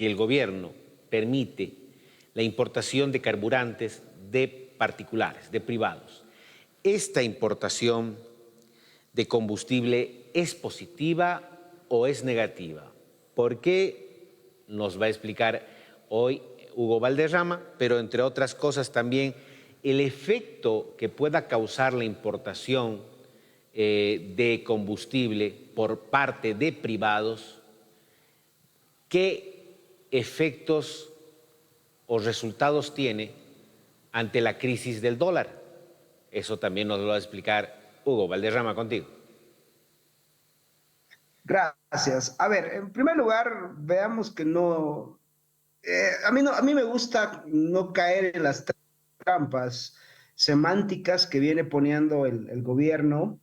que el gobierno permite la importación de carburantes de particulares, de privados. ¿Esta importación de combustible es positiva o es negativa? ¿Por qué? Nos va a explicar hoy Hugo Valderrama, pero entre otras cosas también el efecto que pueda causar la importación de combustible por parte de privados, qué efectos o resultados tiene ante la crisis del dólar. Eso también nos lo va a explicar Hugo Valderrama contigo. Gracias. A ver, en primer lugar, veamos que no, a mí me gusta no caer en las trampas semánticas que viene poniendo el gobierno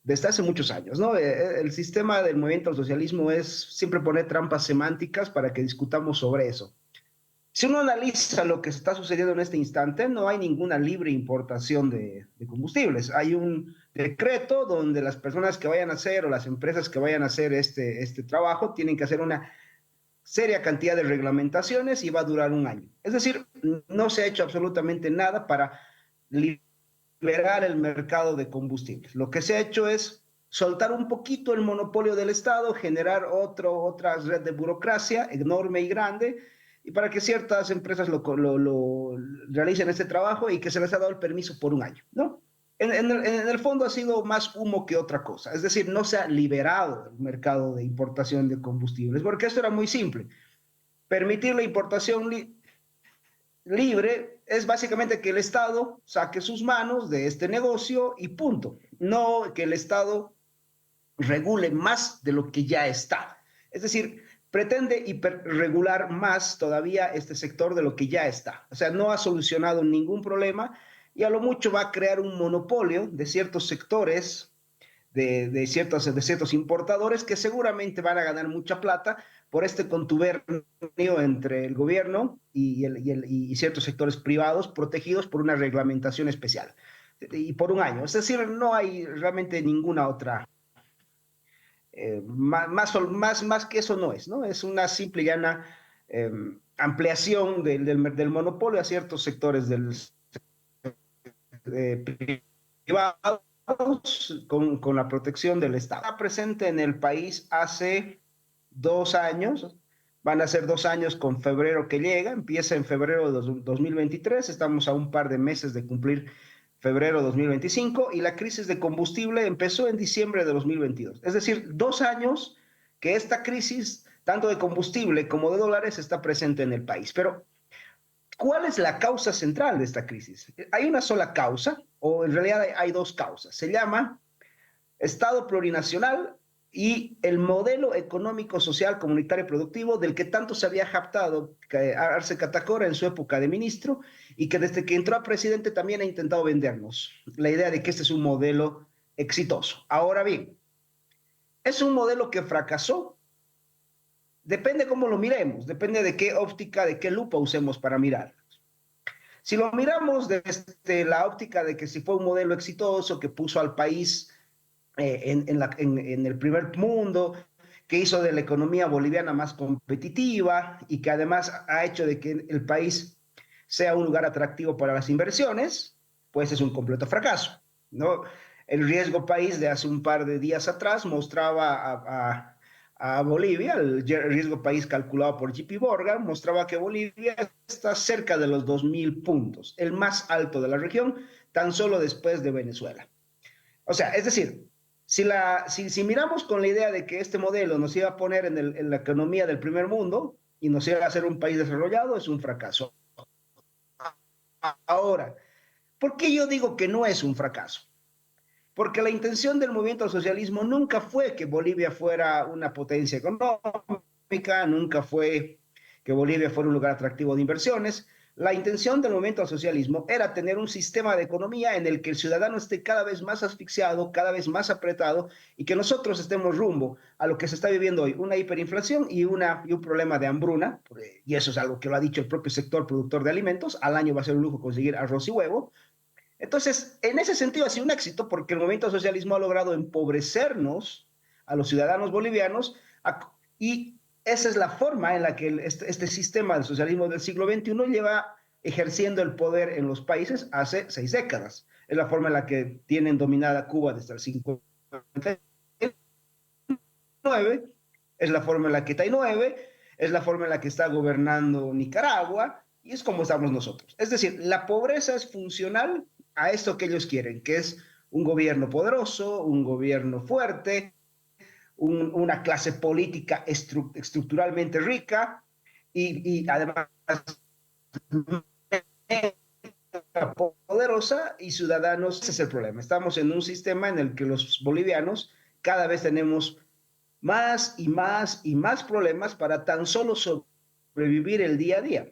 desde hace muchos años, ¿no? El sistema del movimiento al socialismo es siempre poner trampas semánticas para que discutamos sobre eso. Si uno analiza lo que está sucediendo en este instante, no hay ninguna libre importación de combustibles. Hay un decreto donde las personas que vayan a hacer o las empresas que vayan a hacer este trabajo tienen que hacer una seria cantidad de reglamentaciones y va a durar un año. Es decir, no se ha hecho absolutamente nada para liberar el mercado de combustibles. Lo que se ha hecho es soltar un poquito el monopolio del Estado, generar otra red de burocracia enorme y grande, y para que ciertas empresas lo realicen este trabajo y que se les ha dado el permiso por un año, ¿no? En el fondo ha sido más humo que otra cosa, es decir, no se ha liberado el mercado de importación de combustibles, porque esto era muy simple. Permitir la importación libre es básicamente que el Estado saque sus manos de este negocio y punto. No que el Estado regule más de lo que ya está. Es decir, pretende hiperregular más todavía este sector de lo que ya está. O sea, no ha solucionado ningún problema y a lo mucho va a crear un monopolio de ciertos sectores de ciertos importadores que seguramente van a ganar mucha plata por este contubernio entre el gobierno y ciertos sectores privados protegidos por una reglamentación especial y por un año. Es decir, no hay realmente ninguna otra, más que eso no es, ¿no? Es una simple y llana ampliación del monopolio a ciertos sectores privados con la protección del Estado. Está presente en el país hace 2 años, van a ser 2 años con febrero que llega, empieza en febrero de 2023, estamos a un par de meses de cumplir febrero de 2025 y la crisis de combustible empezó en diciembre de 2022. Es decir, 2 años que esta crisis, tanto de combustible como de dólares, está presente en el país. Pero ¿cuál es la causa central de esta crisis? ¿Hay una sola causa o en realidad hay dos causas? Se llama Estado plurinacional y el modelo económico, social, comunitario y productivo del que tanto se había jactado Arce Catacora en su época de ministro y que desde que entró a presidente también ha intentado vendernos la idea de que este es un modelo exitoso. Ahora bien, es un modelo que fracasó. Depende cómo lo miremos, depende de qué óptica, de qué lupa usemos para mirar. Si lo miramos desde la óptica de que si fue un modelo exitoso que puso al país en el primer mundo, que hizo de la economía boliviana más competitiva y que además ha hecho de que el país sea un lugar atractivo para las inversiones, pues es un completo fracaso, ¿no? El riesgo país de hace un par de días atrás mostraba a Bolivia, el riesgo país calculado por JP Morgan, mostraba que Bolivia está cerca de los 2.000 puntos, el más alto de la región, tan solo después de Venezuela. O sea, es decir, si miramos con la idea de que este modelo nos iba a poner en la economía del primer mundo y nos iba a hacer un país desarrollado, es un fracaso. Ahora, ¿por qué yo digo que no es un fracaso? Porque la intención del movimiento al socialismo nunca fue que Bolivia fuera una potencia económica, nunca fue que Bolivia fuera un lugar atractivo de inversiones. La intención del movimiento al socialismo era tener un sistema de economía en el que el ciudadano esté cada vez más asfixiado, cada vez más apretado y que nosotros estemos rumbo a lo que se está viviendo hoy, una hiperinflación y un problema de hambruna, y eso es algo que lo ha dicho el propio sector productor de alimentos, al año va a ser un lujo conseguir arroz y huevo. Entonces, en ese sentido ha sido un éxito porque el movimiento socialismo ha logrado empobrecernos a los ciudadanos bolivianos y esa es la forma en la que este sistema del socialismo del siglo XXI lleva ejerciendo el poder en los países hace 6 décadas. Es la forma en la que tienen dominada Cuba desde el 59, es la forma en la que está 9, es la forma en la que está gobernando Nicaragua y es como estamos nosotros. Es decir, la pobreza es funcional a esto que ellos quieren, que es un gobierno poderoso, un gobierno fuerte, una clase política estructuralmente rica y además poderosa y ciudadanos. Ese es el problema. Estamos en un sistema en el que los bolivianos cada vez tenemos más y más y más problemas para tan solo sobrevivir el día a día.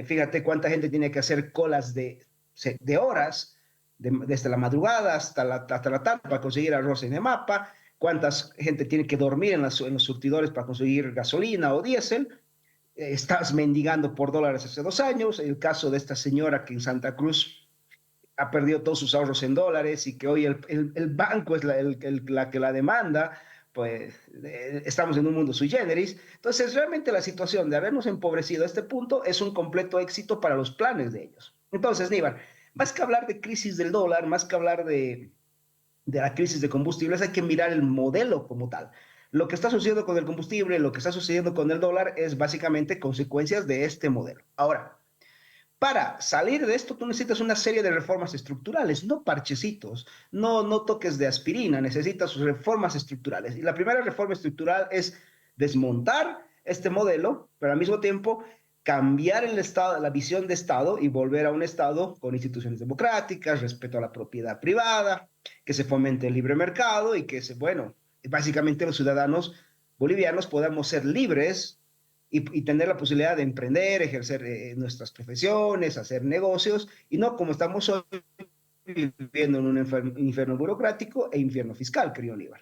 Fíjate cuánta gente tiene que hacer colas de horas, desde la madrugada hasta la tarde para conseguir arroz en el mapa, cuánta gente tiene que dormir en los surtidores para conseguir gasolina o diésel. Estás mendigando por dólares hace 2 años. El caso de esta señora que en Santa Cruz ha perdido todos sus ahorros en dólares y que hoy el banco es la que la demanda, pues estamos en un mundo sui generis. Entonces, realmente la situación de habernos empobrecido a este punto es un completo éxito para los planes de ellos. Entonces, Níbar, más que hablar de crisis del dólar, más que hablar de la crisis de combustibles, hay que mirar el modelo como tal. Lo que está sucediendo con el combustible, lo que está sucediendo con el dólar es básicamente consecuencias de este modelo. Ahora, para salir de esto, tú necesitas una serie de reformas estructurales, no parchecitos, no toques de aspirina, necesitas reformas estructurales. Y la primera reforma estructural es desmontar este modelo, pero al mismo tiempo cambiar el Estado, la visión de Estado y volver a un Estado con instituciones democráticas, respeto a la propiedad privada, que se fomente el libre mercado y que, bueno, básicamente los ciudadanos bolivianos podamos ser libres y tener la posibilidad de emprender, ejercer nuestras profesiones, hacer negocios, y no como estamos hoy viviendo en un infierno burocrático e infierno fiscal, querido Aníbal.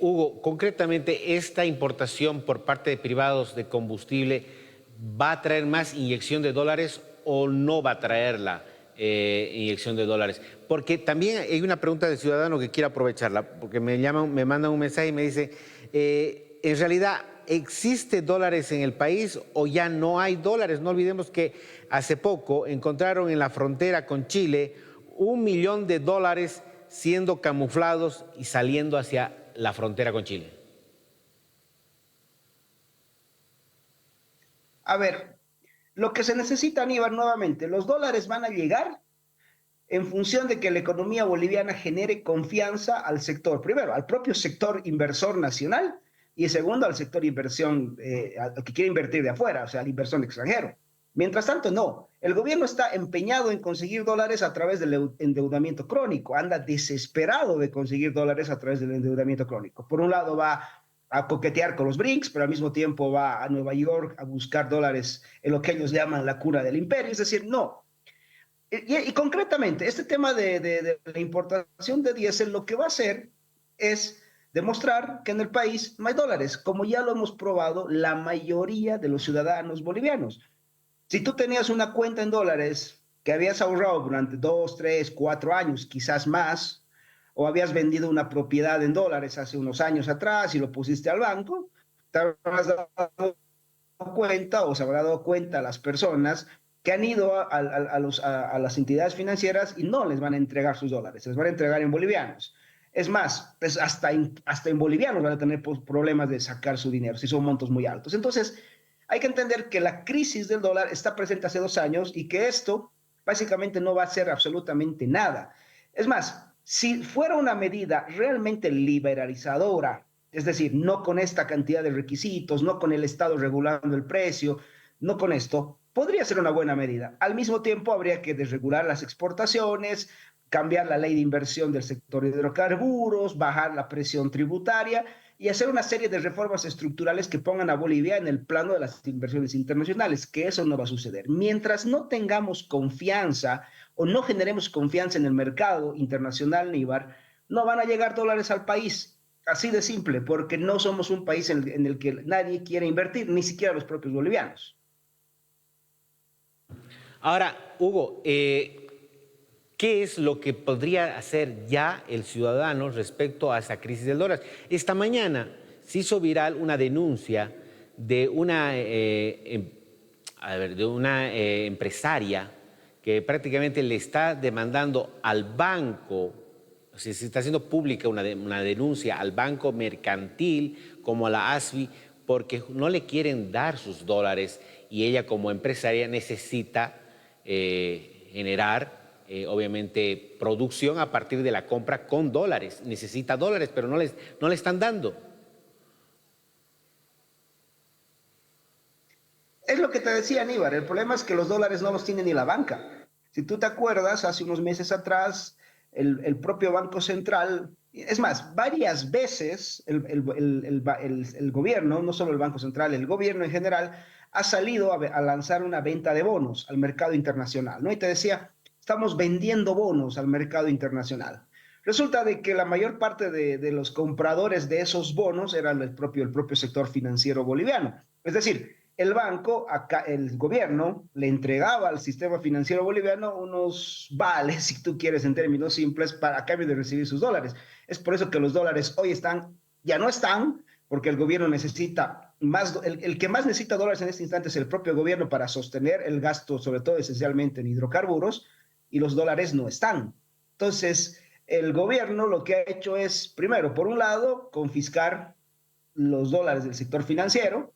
Hugo, concretamente, ¿esta importación por parte de privados de combustible va a traer más inyección de dólares o no va a traer la inyección de dólares? Porque también hay una pregunta del ciudadano que quiero aprovecharla, porque me mandan un mensaje y me dice, en realidad, ¿existe dólares en el país o ya no hay dólares? No olvidemos que hace poco encontraron en la frontera con Chile $1.000.000 siendo camuflados y saliendo hacia la frontera con Chile. A ver, lo que se necesita, Aníbal, nuevamente, los dólares van a llegar en función de que la economía boliviana genere confianza al sector, primero, al propio sector inversor nacional y segundo, al sector inversión, al que quiere invertir de afuera, o sea, al inversor extranjero. Mientras tanto, no. El gobierno está empeñado en conseguir dólares a través del endeudamiento crónico, anda desesperado de conseguir dólares a través del endeudamiento crónico. Por un lado va a coquetear con los BRICS, pero al mismo tiempo va a Nueva York a buscar dólares en lo que ellos llaman la cuna del imperio, es decir, no. Y concretamente, este tema de la importación de diésel lo que va a hacer es demostrar que en el país no hay dólares, como ya lo hemos probado la mayoría de los ciudadanos bolivianos. Si tú tenías una cuenta en dólares que habías ahorrado durante 2, 3, 4 años, quizás más, o habías vendido una propiedad en dólares hace unos años atrás y lo pusiste al banco, te habrás dado cuenta o se habrá dado cuenta las personas que han ido a las entidades financieras y no les van a entregar sus dólares, se les van a entregar en bolivianos. Es más, pues hasta en bolivianos van a tener problemas de sacar su dinero si son montos muy altos. Entonces, hay que entender que la crisis del dólar está presente hace 2 años y que esto básicamente no va a hacer absolutamente nada. Es más, si fuera una medida realmente liberalizadora, es decir, no con esta cantidad de requisitos, no con el Estado regulando el precio, no con esto, podría ser una buena medida. Al mismo tiempo, habría que desregular las exportaciones, cambiar la ley de inversión del sector de hidrocarburos, bajar la presión tributaria y hacer una serie de reformas estructurales que pongan a Bolivia en el plano de las inversiones internacionales, que eso no va a suceder. Mientras no tengamos confianza o no generemos confianza en el mercado internacional, Níbar, no van a llegar dólares al país. Así de simple, porque no somos un país en el que nadie quiere invertir, ni siquiera los propios bolivianos. Ahora, Hugo, ¿qué es lo que podría hacer ya el ciudadano respecto a esa crisis del dólar? Esta mañana se hizo viral una denuncia de una, empresaria que prácticamente le está demandando al banco, o sea, se está haciendo pública una denuncia al Banco Mercantil como a la ASFI porque no le quieren dar sus dólares y ella como empresaria necesita generar obviamente producción a partir de la compra con dólares. Necesita dólares, pero no le están dando. Es lo que te decía, Aníbal, el problema es que los dólares no los tiene ni la banca. Si tú te acuerdas, hace unos meses atrás, el propio Banco Central, es más, varias veces el gobierno, no solo el Banco Central, el gobierno en general, ha salido a lanzar una venta de bonos al mercado internacional, ¿no? Y te decía, estamos vendiendo bonos al mercado internacional. Resulta de que la mayor parte de los compradores de esos bonos eran el propio sector financiero boliviano. Es decir, el banco, el gobierno, le entregaba al sistema financiero boliviano unos vales, si tú quieres en términos simples, a cambio de recibir sus dólares. Es por eso que los dólares hoy ya no están, porque el gobierno necesita más, el que más necesita dólares en este instante es el propio gobierno para sostener el gasto, sobre todo esencialmente en hidrocarburos, y los dólares no están. Entonces, el gobierno lo que ha hecho es, primero, por un lado, confiscar los dólares del sector financiero,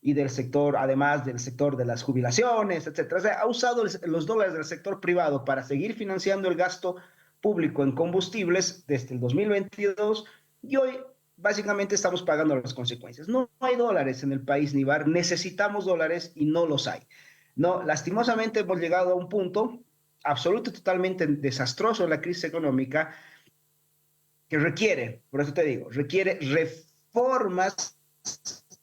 y del sector, además del sector de las jubilaciones, etcétera. O sea, ha usado los dólares del sector privado para seguir financiando el gasto público en combustibles desde el 2022 y hoy básicamente estamos pagando las consecuencias. No hay dólares en el país, Nivar, necesitamos dólares y no los hay. No, lastimosamente hemos llegado a un punto absoluto y totalmente desastroso en la crisis económica que requiere, por eso te digo, requiere reformas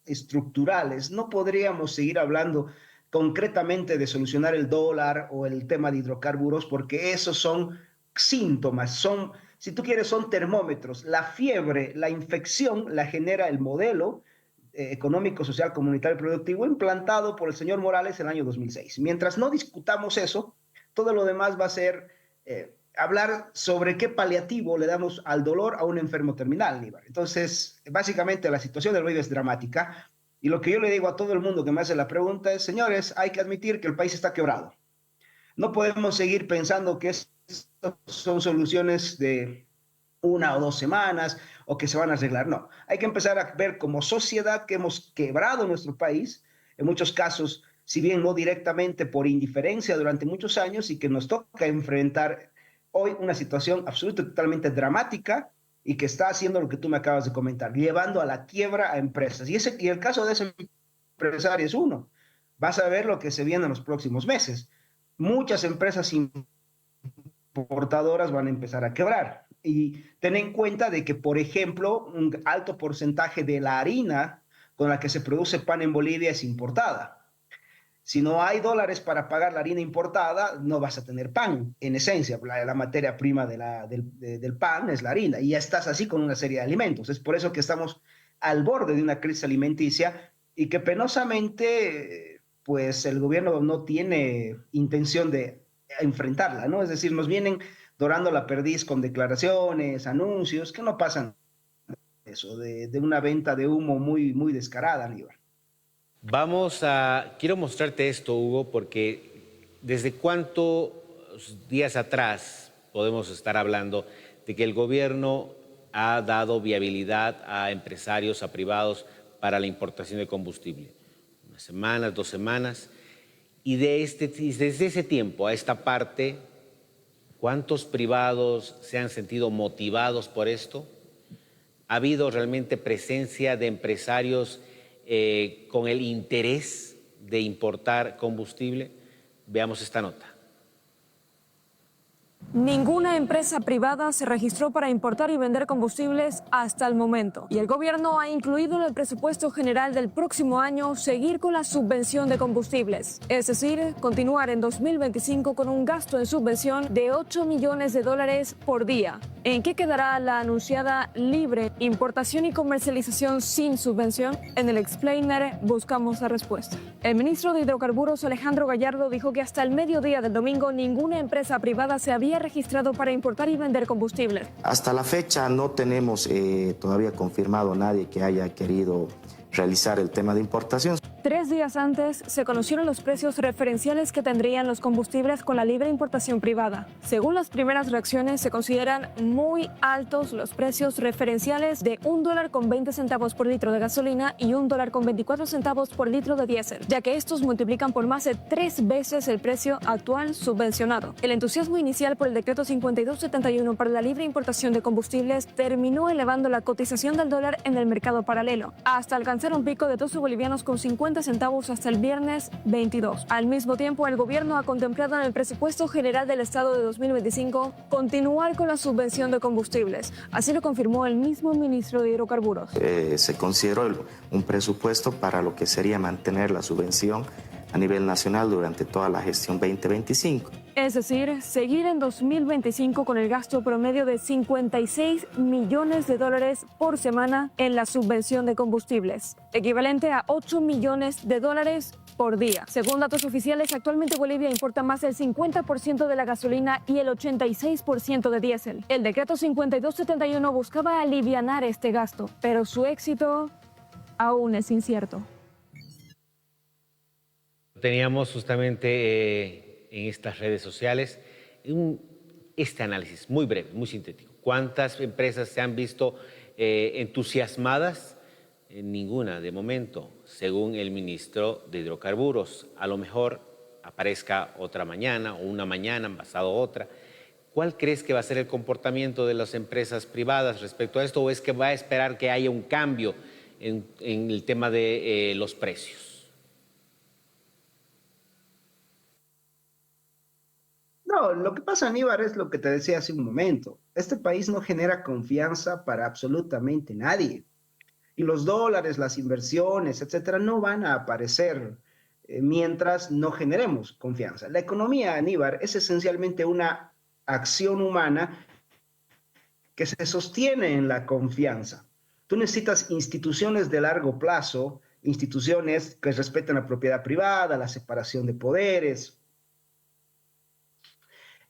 estructurales. No podríamos seguir hablando concretamente de solucionar el dólar o el tema de hidrocarburos porque esos son síntomas, si tú quieres, son termómetros. La fiebre, la infección la genera el modelo económico, social, comunitario y productivo implantado por el señor Morales en el año 2006. Mientras no discutamos eso, todo lo demás va a ser hablar sobre qué paliativo le damos al dolor a un enfermo terminal, Aníbal. Entonces, básicamente la situación del Bolivia es dramática y lo que yo le digo a todo el mundo que me hace la pregunta es, señores, hay que admitir que el país está quebrado. No podemos seguir pensando que son soluciones de 1 o 2 semanas o que se van a arreglar. No, hay que empezar a ver como sociedad que hemos quebrado nuestro país, en muchos casos, si bien no directamente por indiferencia durante muchos años y que nos toca enfrentar hoy una situación absolutamente totalmente dramática y que está haciendo lo que tú me acabas de comentar, llevando a la quiebra a empresas. Y el caso de ese empresario es uno. Vas a ver lo que se viene en los próximos meses. Muchas empresas importadoras van a empezar a quebrar. Y ten en cuenta de que, por ejemplo, un alto porcentaje de la harina con la que se produce pan en Bolivia es importada. Si no hay dólares para pagar la harina importada, no vas a tener pan. En esencia, la materia prima del pan es la harina. Y ya estás así con una serie de alimentos. Es por eso que estamos al borde de una crisis alimenticia y que penosamente, pues el gobierno no tiene intención de enfrentarla, ¿no? Es decir, nos vienen dorando la perdiz con declaraciones, anuncios, que no pasan eso, de una venta de humo muy, muy descarada, Aníbal. Quiero mostrarte esto, Hugo, porque desde cuántos días atrás podemos estar hablando de que el gobierno ha dado viabilidad a empresarios, a privados, para la importación de combustible. 1 semana, 2 semanas. Y desde ese tiempo a esta parte, ¿cuántos privados se han sentido motivados por esto? ¿Ha habido realmente presencia de empresarios con el interés de importar combustible? Veamos esta nota. Ninguna empresa privada se registró para importar y vender combustibles hasta el momento. Y el gobierno ha incluido en el presupuesto general del próximo año seguir con la subvención de combustibles. Es decir, continuar en 2025 con un gasto en subvención de $8 millones por día. ¿En qué quedará la anunciada libre importación y comercialización sin subvención? En el Explainer buscamos la respuesta. El ministro de Hidrocarburos, Alejandro Gallardo, dijo que hasta el mediodía del domingo ninguna empresa privada se había registrado para importar y vender combustibles. Hasta la fecha no tenemos todavía confirmado nadie que haya querido realizar el tema de importación. 3 días antes se conocieron los precios referenciales que tendrían los combustibles con la libre importación privada. Según las primeras reacciones, se consideran muy altos los precios referenciales de $1.20 por litro de gasolina y $1.24 por litro de diésel, ya que estos multiplican por más de 3 veces el precio actual subvencionado. El entusiasmo inicial por el decreto 5271 para la libre importación de combustibles terminó elevando la cotización del dólar en el mercado paralelo, hasta alcanzar un pico de 12 bolivianos con 50 centavos hasta el viernes 22. Al mismo tiempo, el gobierno ha contemplado en el presupuesto general del Estado de 2025 continuar con la subvención de combustibles. Así lo confirmó el mismo ministro de Hidrocarburos. Se consideró un presupuesto para lo que sería mantener la subvención a nivel nacional durante toda la gestión 2025. Es decir, seguir en 2025 con el gasto promedio de $56 millones por semana en la subvención de combustibles, equivalente a $8 millones por día. Según datos oficiales, actualmente Bolivia importa más del 50% de la gasolina y el 86% de diésel. El decreto 5271 buscaba alivianar este gasto, pero su éxito aún es incierto. Teníamos justamente en estas redes sociales este análisis muy breve, muy sintético. ¿Cuántas empresas se han visto entusiasmadas? Ninguna de momento, según el ministro de Hidrocarburos. A lo mejor aparezca otra mañana o una mañana, pasado otra. ¿Cuál crees que va a ser el comportamiento de las empresas privadas respecto a esto? ¿O es que va a esperar que haya un cambio en el tema de los precios? No, lo que pasa, Aníbal, es lo que te decía hace un momento. Este país no genera confianza para absolutamente nadie. Y los dólares, las inversiones, etcétera, no van a aparecer mientras no generemos confianza. La economía, Aníbal, es esencialmente una acción humana que se sostiene en la confianza. Tú necesitas instituciones de largo plazo, instituciones que respeten la propiedad privada, la separación de poderes,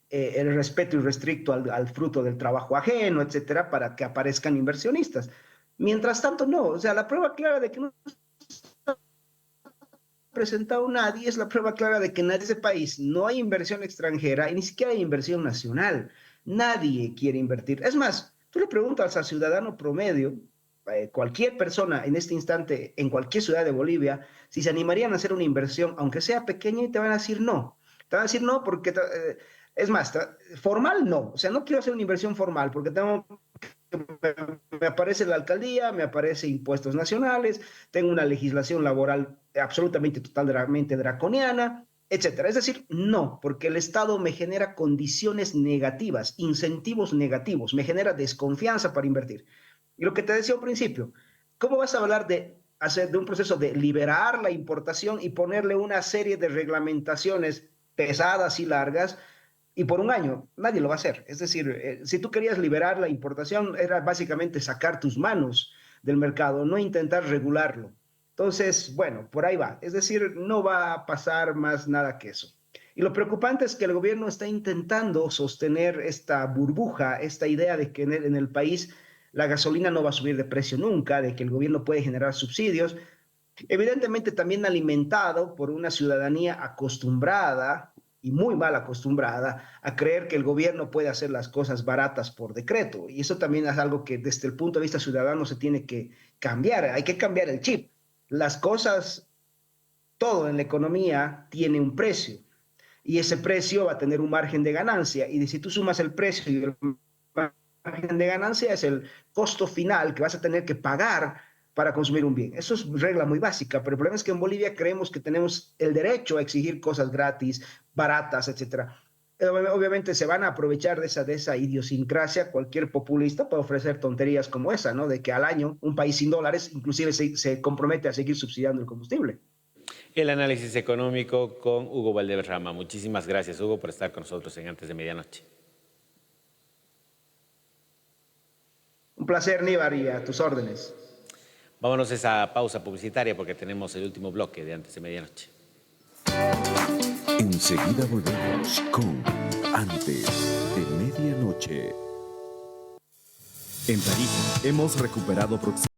el respeto irrestricto al fruto del trabajo ajeno, etcétera, para que aparezcan inversionistas. Mientras tanto, no. O sea, la prueba clara de que no ha presentado nadie es la prueba clara de que en ese país no hay inversión extranjera y ni siquiera hay inversión nacional. Nadie quiere invertir. Es más, tú le preguntas al ciudadano promedio, cualquier persona en este instante, en cualquier ciudad de Bolivia, si se animarían a hacer una inversión, aunque sea pequeña, y te van a decir no. Te van a decir no porque... Es más, formal no, o sea, no quiero hacer una inversión formal porque me aparece la alcaldía, me aparece impuestos nacionales, tengo una legislación laboral absolutamente totalmente draconiana, etcétera. Es decir, no, porque el Estado me genera condiciones negativas, incentivos negativos, me genera desconfianza para invertir. Y lo que te decía al principio, ¿cómo vas a hablar de un proceso de liberar la importación y ponerle una serie de reglamentaciones pesadas y largas? Y por un año nadie lo va a hacer. Es decir, si tú querías liberar la importación, era básicamente sacar tus manos del mercado, no intentar regularlo. Entonces, bueno, por ahí va. Es decir, no va a pasar más nada que eso. Y lo preocupante es que el gobierno está intentando sostener esta burbuja, esta idea de que en el país la gasolina no va a subir de precio nunca, de que el gobierno puede generar subsidios. Evidentemente también alimentado por una ciudadanía acostumbrada y muy mal acostumbrada a creer que el gobierno puede hacer las cosas baratas por decreto. Y eso también es algo que desde el punto de vista ciudadano se tiene que cambiar. Hay que cambiar el chip. Las cosas, todo en la economía tiene un precio. Y ese precio va a tener un margen de ganancia. Y si tú sumas el precio y el margen de ganancia es el costo final que vas a tener que pagar para consumir un bien. Eso es regla muy básica, pero el problema es que en Bolivia creemos que tenemos el derecho a exigir cosas gratis, baratas, etcétera. Obviamente se van a aprovechar de esa idiosincrasia. Cualquier populista puede ofrecer tonterías como esa, ¿no? De que al año un país sin dólares inclusive se compromete a seguir subsidiando el combustible. El análisis económico con Hugo Valderrama. Muchísimas gracias, Hugo, por estar con nosotros en Antes de Medianoche. Un placer, Níbar, y a tus órdenes. Vámonos a esa pausa publicitaria porque tenemos el último bloque de Antes de Medianoche. Enseguida volvemos con Antes de Medianoche. En Tarija hemos recuperado proximidad.